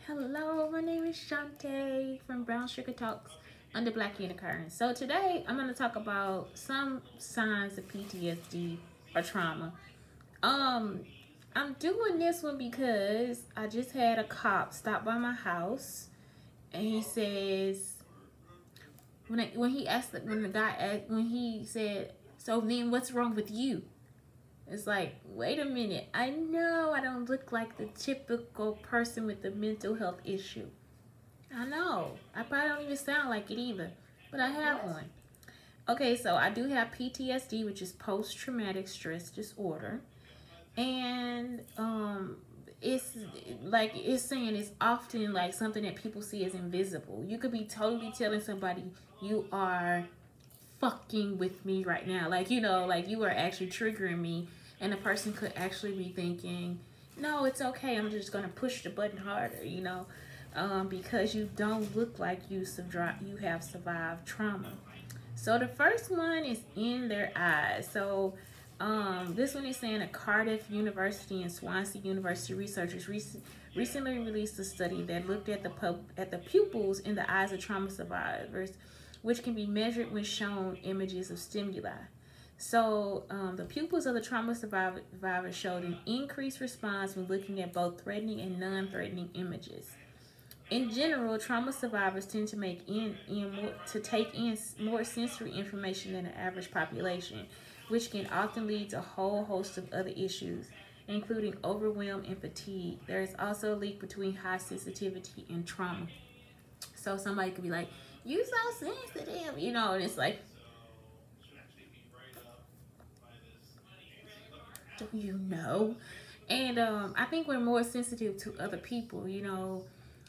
Hello, my name is Shantae from Brown Sugar Talks under Black Unicorn. So today I'm going to talk about some signs of PTSD or trauma. Um, I'm doing this one because I just had a cop stop by my house, and he says when he said, "So then what's wrong with you?" It's like, wait a minute. I know I don't look like the typical person with a mental health issue. I know. I probably don't even sound like it either. But I have one. Okay, so I do have PTSD, which is post-traumatic stress disorder. And it's saying it's often like something that people see as invisible. You could be totally telling somebody you are fucking with me right now, like like you are actually triggering me, and the person could actually be thinking, no, it's okay, I'm just gonna push the button harder, because you don't look like you have survived trauma. So the first one is in their eyes. So this one is saying a Cardiff University and Swansea University researchers recently released a study that looked at the pupils in the eyes of trauma survivors, which can be measured when shown images of stimuli. So the pupils of the trauma survivors showed an increased response when looking at both threatening and non-threatening images. In general, trauma survivors tend to take in more sensory information than the average population, which can often lead to a whole host of other issues, including overwhelm and fatigue. There is also a link between high sensitivity and trauma. So somebody could be like, "You so sensitive," and it's like, do you know? And I think we're more sensitive to other people,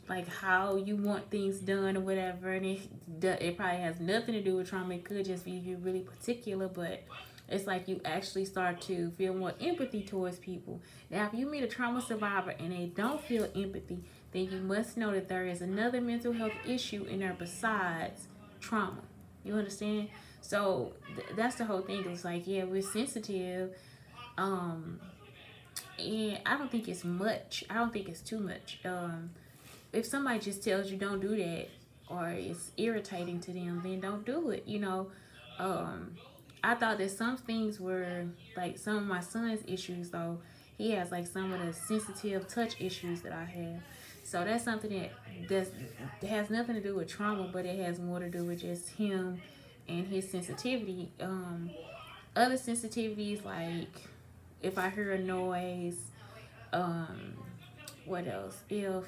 like how you want things done or whatever. And it probably has nothing to do with trauma. It could just be you really particular, but it's like you actually start to feel more empathy towards people. Now, if you meet a trauma survivor and they don't feel empathy, then you must know that there is another mental health issue in there besides trauma. You understand? So that's the whole thing. It's like, yeah, we're sensitive. And I don't think it's much. I don't think it's too much. If somebody just tells you don't do that, or it's irritating to them, then don't do it. I thought that some things were like some of my son's issues, though. He has like some of the sensitive touch issues that I have. So that's something that has nothing to do with trauma, but it has more to do with just him and his sensitivity. Other sensitivities, like if I hear a noise, what else? If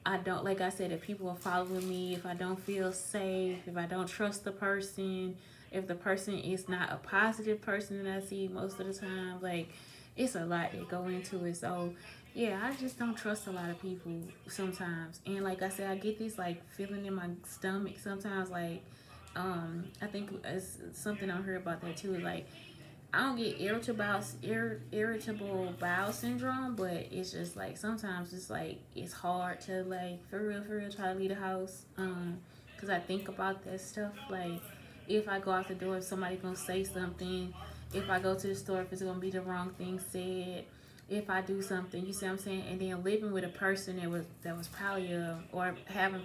I don't, like I said, if people are following me, if I don't feel safe, if I don't trust the person, if the person is not a positive person that I see most of the time, like it's a lot that go into it. So yeah, I just don't trust a lot of people sometimes. And like I said, I get this like feeling in my stomach sometimes, like I think it's something I heard about that too, like I don't get irritable bowel syndrome, but it's just like sometimes it's like it's hard to like for real try to leave the house, because I think about that stuff, like if I go out the door, if somebody gonna say something, if I go to the store, if it's gonna be the wrong thing said, if I do something, you see what I'm saying. And then living with a person that was probably or having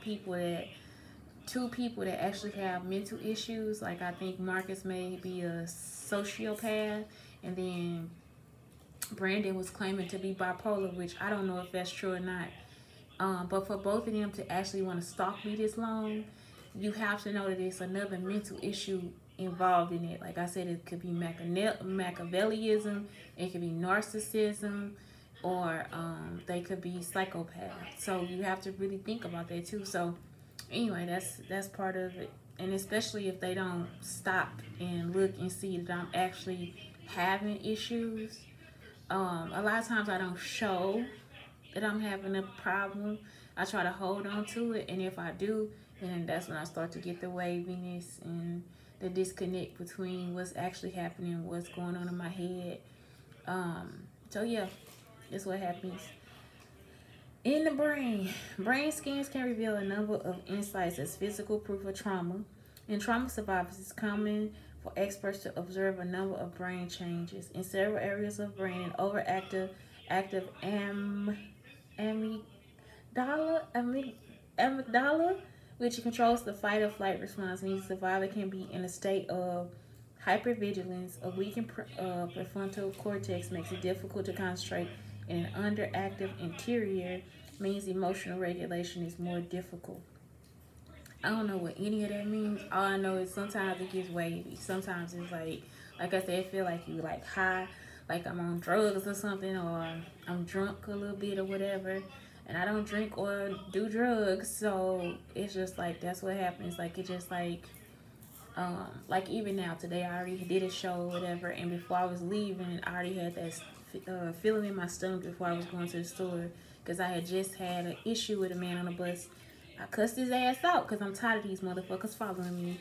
two people that actually have mental issues. Like I think Marcus may be a sociopath, and then Brandon was claiming to be bipolar, which I don't know if that's true or not. But for both of them to actually want to stalk me this long, you have to know that there's another mental issue involved in it. Like I said, it could be Machiavellianism, it could be narcissism, or they could be psychopaths. So you have to really think about that too. So anyway, that's part of it. And especially if they don't stop and look and see that I'm actually having issues. A lot of times I don't show that I'm having a problem. I try to hold on to it, and if I do, then that's when I start to get the waviness and the disconnect between what's actually happening, what's going on in my head. So yeah, that's what happens. In the brain scans can reveal a number of insights as physical proof of trauma. In trauma survivors, it's common for experts to observe a number of brain changes in several areas of brain. An overactive amygdala amygdala, which controls the fight or flight response, means the survivor can be in a state of hypervigilance. A weakened prefrontal cortex makes it difficult to concentrate, and an underactive interior means emotional regulation is more difficult. I don't know what any of that means. All I know is sometimes it gets wavy. Sometimes it's like I said, I feel like you like high, like I'm on drugs or something, or I'm drunk a little bit or whatever. And I don't drink or do drugs, so it's just like that's what happens. Like it just like even now today I already did a show or whatever, and before I was leaving, I already had that feeling in my stomach before I was going to the store because I had just had an issue with a man on the bus. I cussed his ass out because I'm tired of these motherfuckers following me.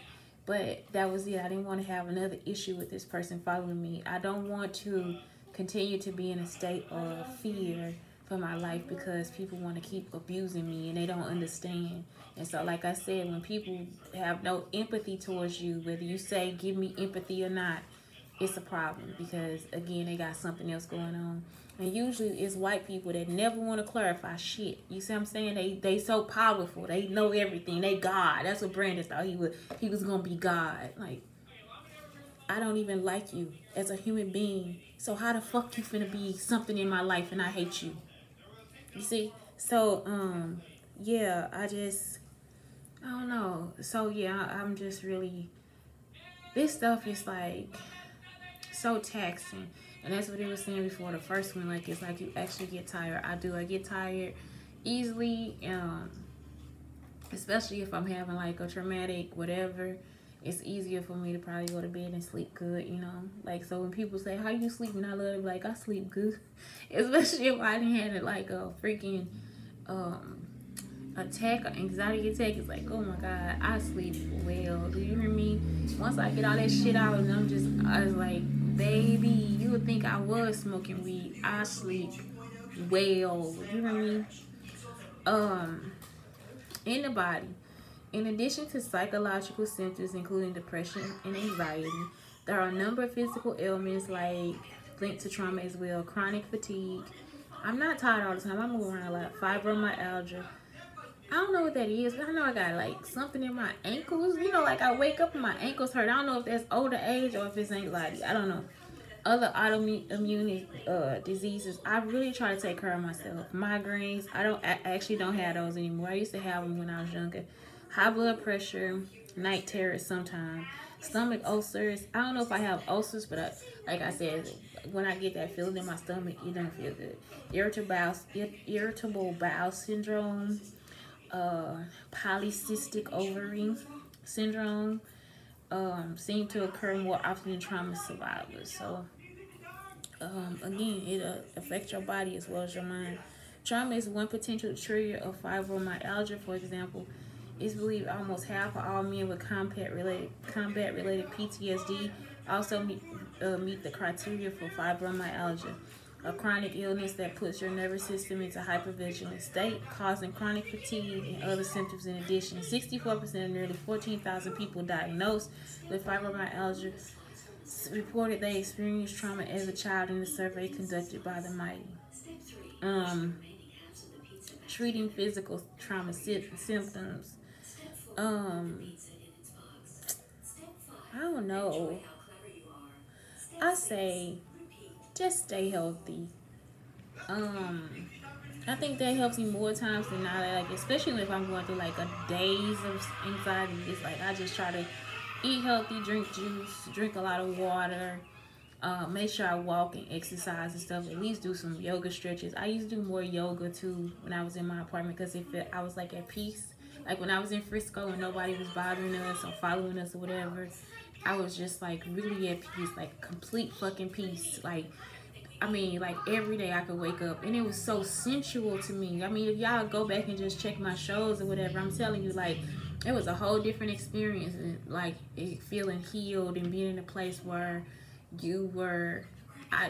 But that was it. I didn't want to have another issue with this person following me. I don't want to continue to be in a state of fear for my life because people want to keep abusing me and they don't understand. And so, like I said, when people have no empathy towards you, whether you say give me empathy or not, it's a problem because, again, they got something else going on. And usually it's white people that never want to clarify shit. You see what I'm saying? They so powerful. They know everything. They God. That's what Brandon thought he was gonna be God. Like, I don't even like you as a human being. So how the fuck you finna be something in my life and I hate you? You see? So, yeah, I don't know. So yeah, I'm just really, this stuff is like so taxing. And that's what he was saying before the first one. Like, it's like you actually get tired. I get tired easily, especially if I'm having like a traumatic whatever. It's easier for me to probably go to bed and sleep good, you know. Like, so when people say, how you sleeping? I love to be like, I sleep good. Especially if I didn't have like a freaking attack or anxiety attack. It's like, oh my God, I sleep well. Do you hear me? Once I get all that shit out and I was like, baby, you would think I was smoking weed. I sleep well. You hear me? In the body. In addition to psychological symptoms, including depression and anxiety, there are a number of physical ailments like linked to trauma as well. Chronic fatigue. I'm not tired all the time. I move around a lot. Fibromyalgia. I don't know what that is. I know I got like something in my ankles. You know, like I wake up and my ankles hurt. I don't know if that's older age or if it's anxiety. I don't know. Other autoimmune diseases. I really try to take care of myself. Migraines. I actually don't have those anymore. I used to have them when I was younger. High blood pressure, night terrors sometimes. Stomach ulcers. I don't know if I have ulcers, but like I said, when I get that feeling in my stomach, it doesn't feel good. Irritable bowel syndrome, polycystic ovary syndrome seem to occur more often in trauma survivors. So, again, it affects your body as well as your mind. Trauma is one potential trigger of fibromyalgia, for example. It's believed almost half of all men with combat-related PTSD also meet the criteria for fibromyalgia, a chronic illness that puts your nervous system into hypervigilant state, causing chronic fatigue and other symptoms. In addition, 64% of nearly 14,000 people diagnosed with fibromyalgia reported they experienced trauma as a child in a survey conducted by the Mighty. Treating physical trauma symptoms. I don't know. I say just stay healthy. I think that helps me more times than not. Like, especially if I'm going through like a days of anxiety, it's like I just try to eat healthy, drink juice, drink a lot of water. Make sure I walk and exercise and stuff. At least do some yoga stretches. I used to do more yoga too when I was in my apartment because I was like at peace. Like when I was in Frisco and nobody was bothering us or following us or whatever, I was just like really at peace, like complete fucking peace. Like, I mean, like every day I could wake up and it was so sensual to me. I mean, if y'all go back and just check my shows or whatever, I'm telling you, like, it was a whole different experience. And, like, feeling healed and being in a place where you were,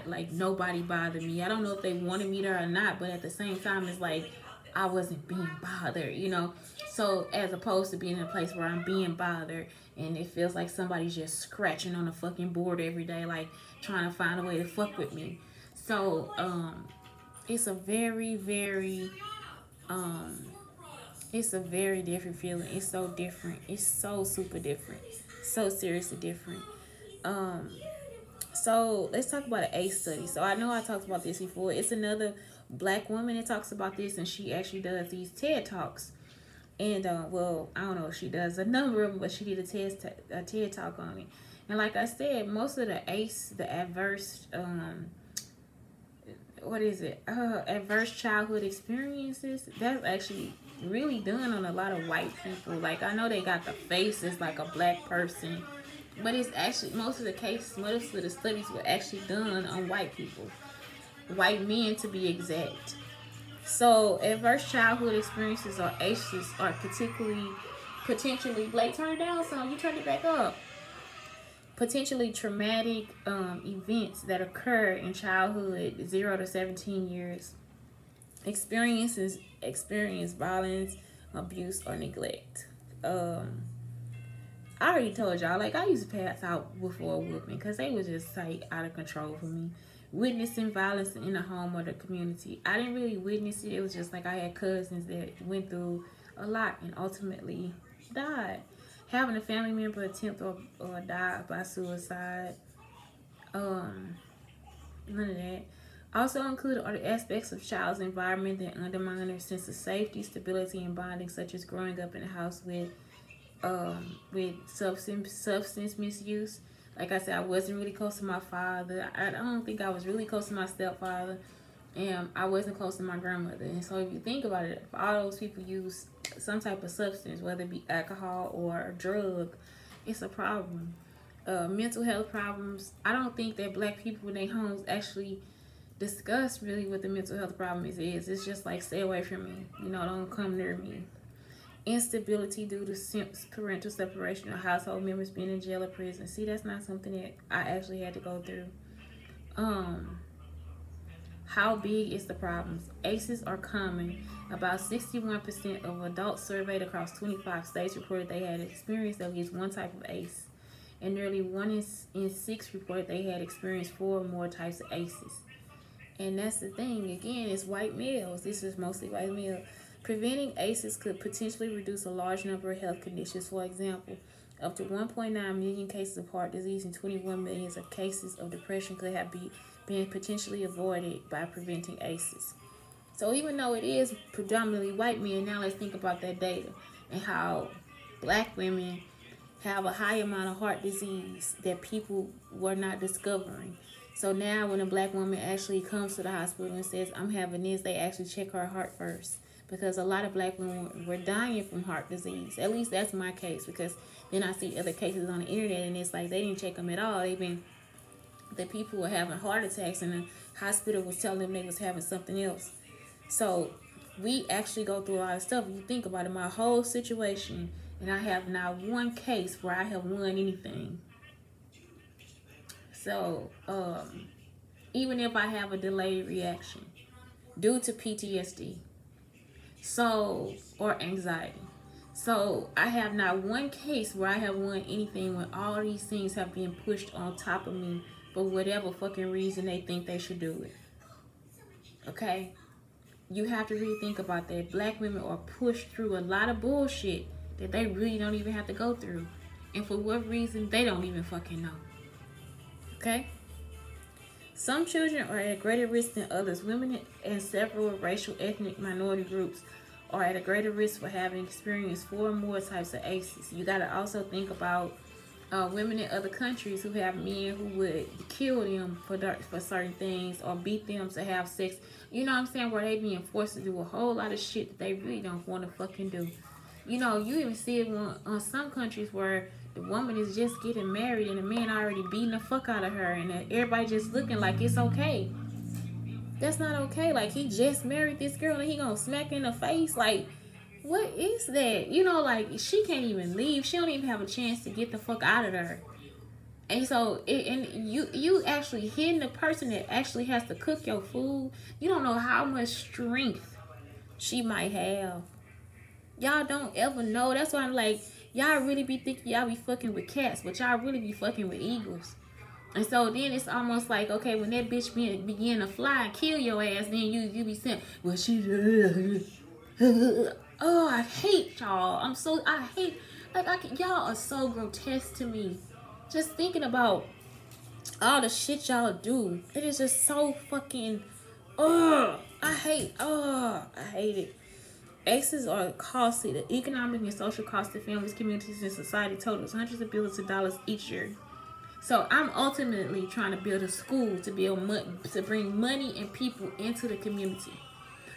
like, nobody bothered me. I don't know if they wanted me there or not, but at the same time, it's like I wasn't being bothered, you know? So as opposed to being in a place where I'm being bothered and it feels like somebody's just scratching on the fucking board every day, like trying to find a way to fuck with me. So it's a very, very Um, it's a very different feeling. It's so different. It's so super different. So seriously different. Um, so let's talk about an ACE study. So I know I talked about this before. It's another black woman that talks about this, and she actually does these TED talks. And well, I don't know if she does a number of them, but she did a TED talk on it. And like I said, most of the ACE, the adverse what is it? Adverse childhood experiences. That's actually really done on a lot of white people. Like I know they got the faces like a black person, but it's actually most of the cases, most of the studies were actually done on white people, white men to be exact. So adverse childhood experiences or ACEs are particularly potentially Blake, turn it down so you turn it back up. Potentially traumatic events that occur in childhood 0 to 17 years. Experience violence, abuse, or neglect. I already told y'all, like, I used to pass out before a whooping because they was just, like, out of control for me. Witnessing violence in the home or the community. I didn't really witness it. It was just like I had cousins that went through a lot and ultimately died. Having a family member attempt or die by suicide. None of that. Also included are the aspects of child's environment that undermine their sense of safety, stability, and bonding, such as growing up in a house with substance misuse. Like I said, I wasn't really close to my father. I don't think I was really close to my stepfather, and I wasn't close to my grandmother. And so if you think about it, if all those people use some type of substance, whether it be alcohol or a drug, it's a problem. Mental health problems. I don't think that black people in their homes actually discuss really what the mental health problem is. It's just like, stay away from me. You know, don't come near me. Instability due to parental separation or household members being in jail or prison. See, that's not something that I actually had to go through. How big is the problems? ACEs are common. About 61% of adults surveyed across 25 states reported they had experienced at least one type of ACE. And nearly 1 in 6 reported they had experienced 4 or more types of ACEs. And that's the thing, again, it's white males. This is mostly white male. Preventing ACEs could potentially reduce a large number of health conditions. For example, up to 1.9 million cases of heart disease and 21 million of cases of depression could have been potentially avoided by preventing ACEs. So even though it is predominantly white men, now let's think about that data and how black women have a high amount of heart disease that people were not discovering. So now when a black woman actually comes to the hospital and says, I'm having this, they actually check her heart first. Because a lot of black women were dying from heart disease. At least that's my case. Because then I see other cases on the internet and it's like they didn't check them at all. The people were having heart attacks and the hospital was telling them they was having something else. So we actually go through a lot of stuff. You think about it, my whole situation, and I have not one case where I have won anything. So even if I have a delayed reaction due to PTSD, or anxiety. So I have not one case where I have won anything when all these things have been pushed on top of me for whatever fucking reason they think they should do it. Okay? You have to really think about that. Black women are pushed through a lot of bullshit that they really don't even have to go through. And for what reason, they don't even fucking know. Okay? Some children are at greater risk than others. Women and several racial ethnic minority groups are at a greater risk for having experienced 4 or more types of ACEs. You got to also think about women in other countries who have men who would kill them for certain things or beat them to have sex. You know what I'm saying? Where they being forced to do a whole lot of shit that they really don't want to fucking do. You know, you even see it on some countries where the woman is just getting married and the man already beating the fuck out of her and everybody just looking like it's okay. That's not okay. Like, he just married this girl and he gonna smack her in the face. Like, what is that? You know, like, she can't even leave. She don't even have a chance to get the fuck out of there. And so, you actually hitting the person that actually has to cook your food. You don't know how much strength she might have. Y'all don't ever know. That's why I'm like, y'all really be thinking y'all be fucking with cats, but y'all really be fucking with eagles. And so then it's almost like, okay, when that bitch begin to fly and kill your ass, then you be saying, well, she Oh, I hate y'all. I hate, like, y'all are so grotesque to me. Just thinking about all the shit y'all do. It is just so fucking, I hate it. ACEs are costly. The economic and social cost to families, communities, and society totals hundreds of billions of dollars each year. So I'm ultimately trying to build a school to bring money and people into the community.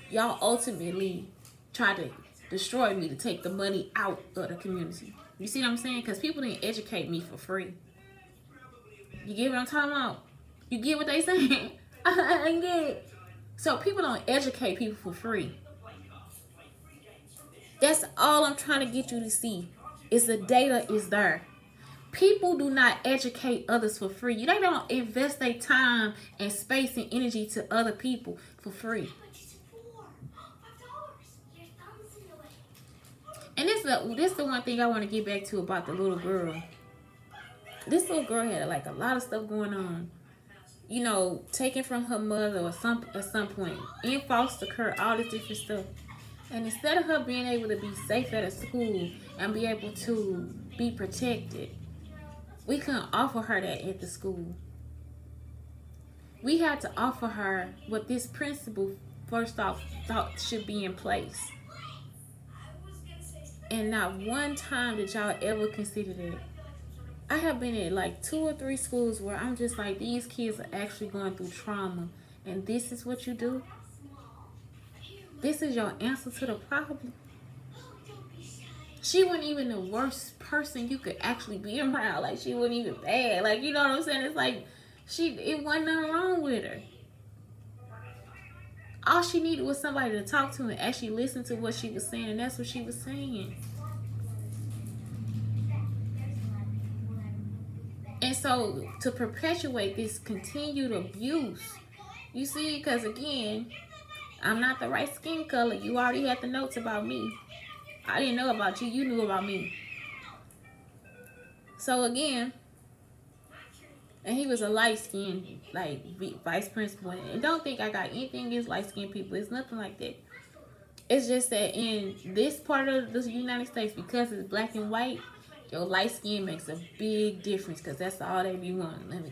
Y'all ultimately try to destroy me to take the money out of the community. You see what I'm saying? Because people didn't educate me for free. You get what I'm talking about? You get what they saying? I get it. So people don't educate people for free. That's all I'm trying to get you to see. Is the data is there. People do not educate others for free. They don't invest their time and space and energy to other people for free. And this is the one thing I want to get back to about the little girl. This little girl had like a lot of stuff going on. You know, taken from her mother or at some point, in foster care, all this different stuff. And instead of her being able to be safe at a school and be able to be protected, we couldn't offer her that at the school. We had to offer her what this principal first off thought should be in place. And not one time did y'all ever consider that. I have been at like 2 or 3 schools where I'm just like, these kids are actually going through trauma. And this is what you do? This is your answer to the problem? She wasn't even the worst person you could actually be around. Like, she wasn't even bad. Like, you know what I'm saying? It's like, it wasn't nothing wrong with her. All she needed was somebody to talk to and actually listen to what she was saying. And that's what she was saying. And so, to perpetuate this continued abuse, you see, because again, I'm not the right skin color. You already had the notes about me. I didn't know about you. You knew about me. So again, and he was a light-skinned, like, vice principal. And don't think I got anything against light-skinned people. It's nothing like that. It's just that in this part of the United States, because it's black and white, your light skin makes a big difference, because that's all they be wanting. Let me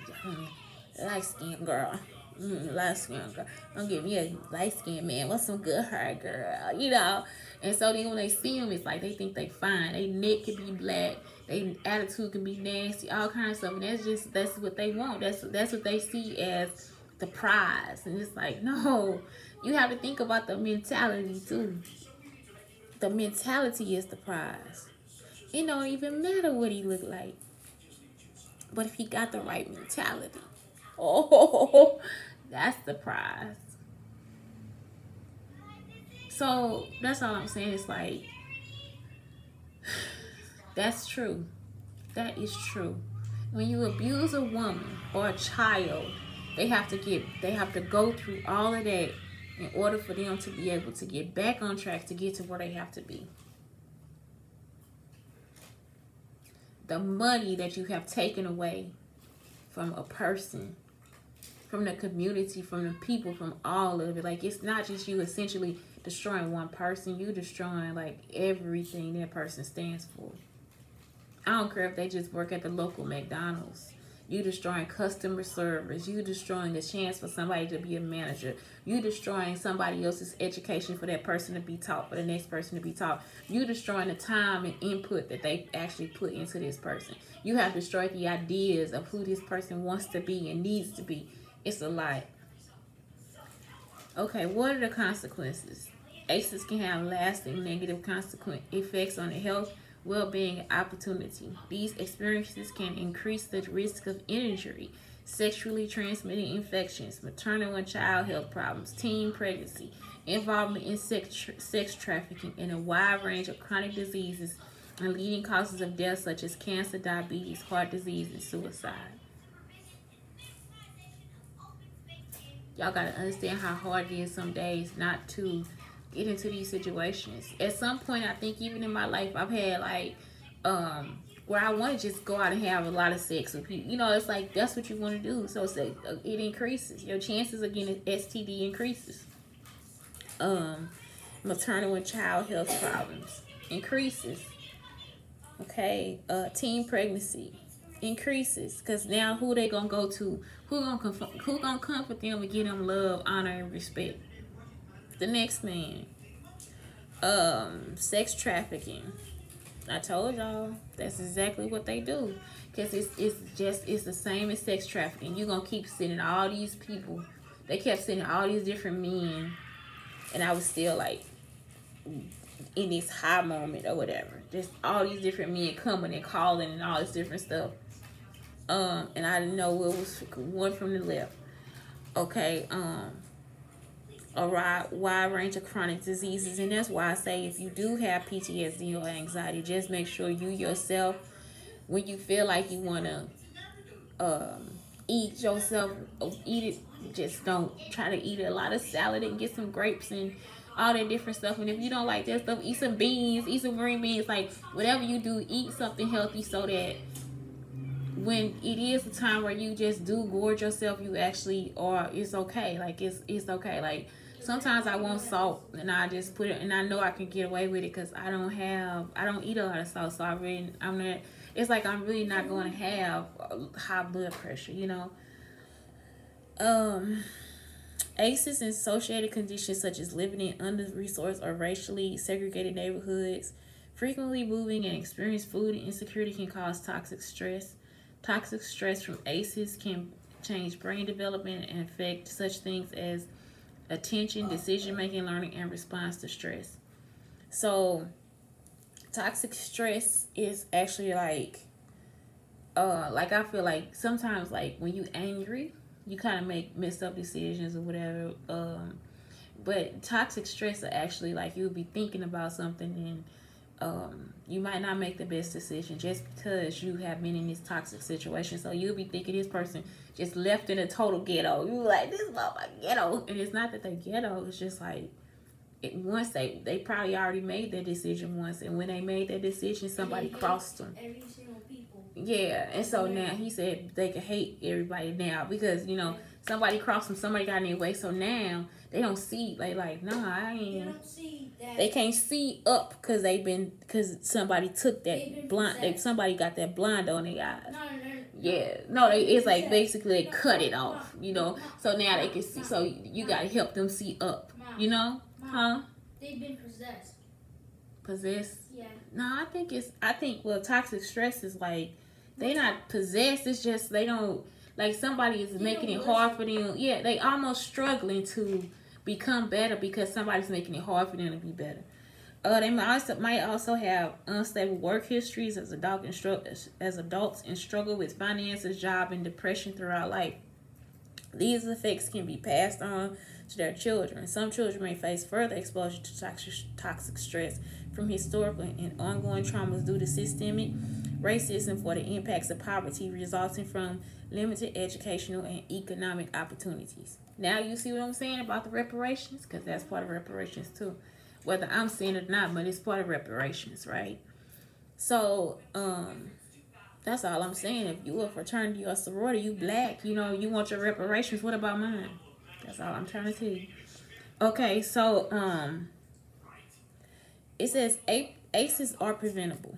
light skin girl. Light skin girl. Don't give me a light skin man. What's some good hair girl? You know? And so then when they see them, it's like they think they fine. They neck can be black. Their attitude can be nasty. All kinds of stuff. And that's what they want. That's what they see as the prize. And it's like, no. You have to think about the mentality too. The mentality is the prize. It don't even matter what he look like. But if he got the right mentality, oh, that's the prize. So that's all I'm saying. It's like, that's true. That is true. When you abuse a woman or a child, they have to go through all of that in order for them to be able to get back on track to get to where they have to be. The money that you have taken away from a person, from the community, from the people, from all of it. Like, it's not just you essentially destroying one person. You destroying, like, everything that person stands for. I don't care if they just work at the local McDonald's. You destroying customer service. You destroying the chance for somebody to be a manager. You destroying somebody else's education for that person to be taught, for the next person to be taught. You destroying the time and input that they actually put into this person. You have destroyed the ideas of who this person wants to be and needs to be. It's a lot. Okay, what are the consequences? ACEs can have lasting negative effects on the health, well-being, and opportunity. These experiences can increase the risk of injury, sexually transmitted infections, maternal and child health problems, teen pregnancy, involvement in sex trafficking, and a wide range of chronic diseases and leading causes of death such as cancer, diabetes, heart disease, and suicide. Y'all gotta understand how hard it is some days not to get into these situations. At some point, I think even in my life, I've had like where I want to just go out and have a lot of sex with people. You know, it's like that's what you want to do. So it's like, it increases your chances of getting an STD increases. Maternal and child health problems increases. Okay, teen pregnancy increases, because now who they gonna go to? Who gonna comfort them and give them love, honor, and respect? The next man. Sex trafficking. I told y'all that's exactly what they do, because it's the same as sex trafficking. You gonna keep sending all these people. They kept sending all these different men, and I was still like in this high moment or whatever. Just all these different men coming and calling and all this different stuff. And I didn't know what was one from the left. Okay, a wide range of chronic diseases, and that's why I say if you do have PTSD or anxiety, just make sure you yourself, when you feel like you want to eat yourself, eat it, just don't try to eat a lot of salad and get some grapes and all that different stuff. And if you don't like that stuff, eat some beans, eat some green beans, like whatever you do, eat something healthy, so that when it is a time where you just do gorge yourself, you actually are, it's okay. Like it's okay. Like sometimes I want salt and I just put it, and I know I can get away with it because I don't eat a lot of salt, so I'm not, it's like I'm really not going to have high blood pressure, you know. ACEs and associated conditions such as living in under-resourced or racially segregated neighborhoods, frequently moving and experiencing food insecurity can cause toxic stress. Toxic stress from ACEs can change brain development and affect such things as attention, decision-making, learning, and response to stress. So toxic stress is actually like I feel like sometimes, like when you angry, you kind of make messed up decisions or whatever. But toxic stress are actually like you'll be thinking about something, and you might not make the best decision just because you have been in this toxic situation. So you'll be thinking this person just left in a total ghetto. You like, this motherfucker ghetto, and it's not that they ghetto. It's just like once they probably already made their decision once, and when they made that decision, somebody crossed them. Every single people. Yeah, and so now he said they can hate everybody now because, you know, somebody crossed them, somebody got in their way. So now they don't see, like nah, I ain't. Don't see that. They can't see up because somebody took that blind. Somebody got that blind on their eyes. No, it's like basically they cut it off, you know. So now they can see. So you gotta help them see up, you know, huh? They've been possessed. Possessed? Yeah. No, I think toxic stress is like they not possessed. It's just they don't, like somebody is making it hard for them. Yeah, they almost struggling to become better because somebody's making it hard for them to be better. They might also have unstable work histories as adults and struggle with finances, job, and depression throughout life. These effects can be passed on to their children. Some children may face further exposure to toxic stress from historical and ongoing traumas due to systemic racism for the impacts of poverty resulting from limited educational and economic opportunities. Now you see what I'm saying about the reparations? Because that's part of reparations too. Whether I'm saying it or not, but it's part of reparations, right? So, that's all I'm saying. If you a fraternity or a sorority, you black, you know, you want your reparations. What about mine? That's all I'm trying to tell you. Okay, so, it says ACEs are preventable.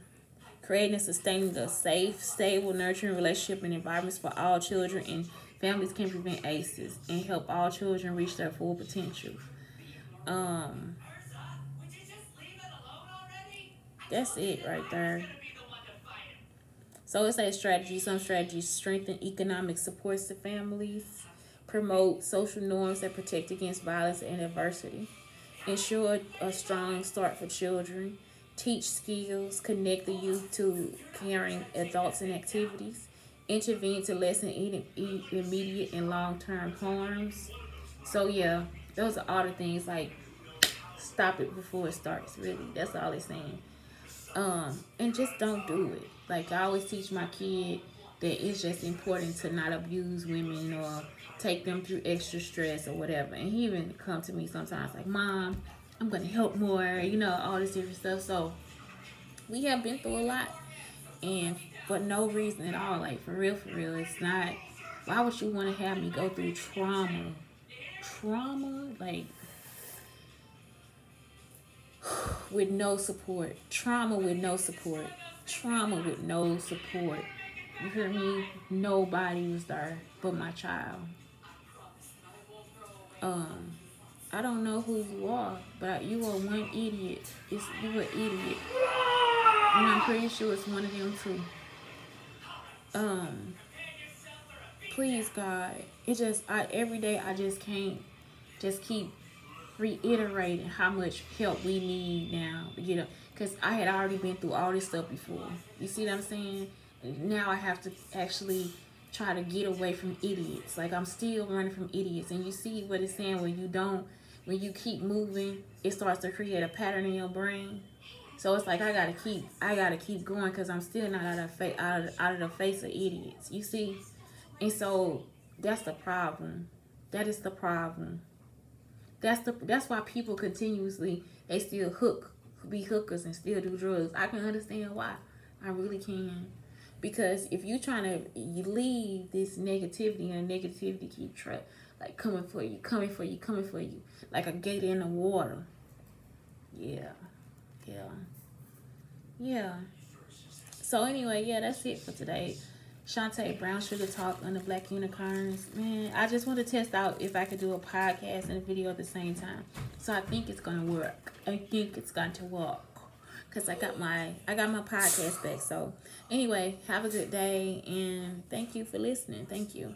Creating and sustaining a safe, stable, nurturing relationship and environments for all children and families can prevent ACEs and help all children reach their full potential. That's it right there. So it says strategies. Some strategies strengthen economic supports to families, promote social norms that protect against violence and adversity, ensure a strong start for children, teach skills, connect the youth to caring adults and activities, intervene to lessen immediate and long-term harms. So yeah, those are all the things, like stop it before it starts, really. That's all it's saying. And just don't do it. Like I always teach my kid that it's just important to not abuse women or take them through extra stress or whatever. And he even come to me sometimes like, Mom, I'm going to help more, you know, all this different stuff. So we have been through a lot, and for no reason at all. Like for real, it's not, why would you want to have me go through trauma? Like, with no support, trauma with no support, trauma with no support. You hear me? Nobody was there but my child. Um, I don't know who you are, but you are one idiot. You an idiot. And I'm pretty sure it's one of them too. Please God, every day I just can't just keep reiterating how much help we need now. Because I had already been through all this stuff before. You see what I'm saying? Now I have to actually try to get away from idiots. Like, I'm still running from idiots. And you see what it's saying, when you keep moving, it starts to create a pattern in your brain. So it's like I gotta keep going, because I'm still not out of the face of idiots. You see? And so that's the problem. That is the problem. That's why people continuously, they still be hookers and still do drugs. I can understand why. I really can. Because if you're trying to leave this negativity, and negativity keep like coming for you, like a gator in the water. Yeah. So anyway, yeah, that's it for today. Shantae Brown Sugar Talk on the Black Unicorns. Man, I just want to test out if I could do a podcast and a video at the same time. So I think it's gonna work. Cause I got my podcast back. So anyway, have a good day, and thank you for listening. Thank you.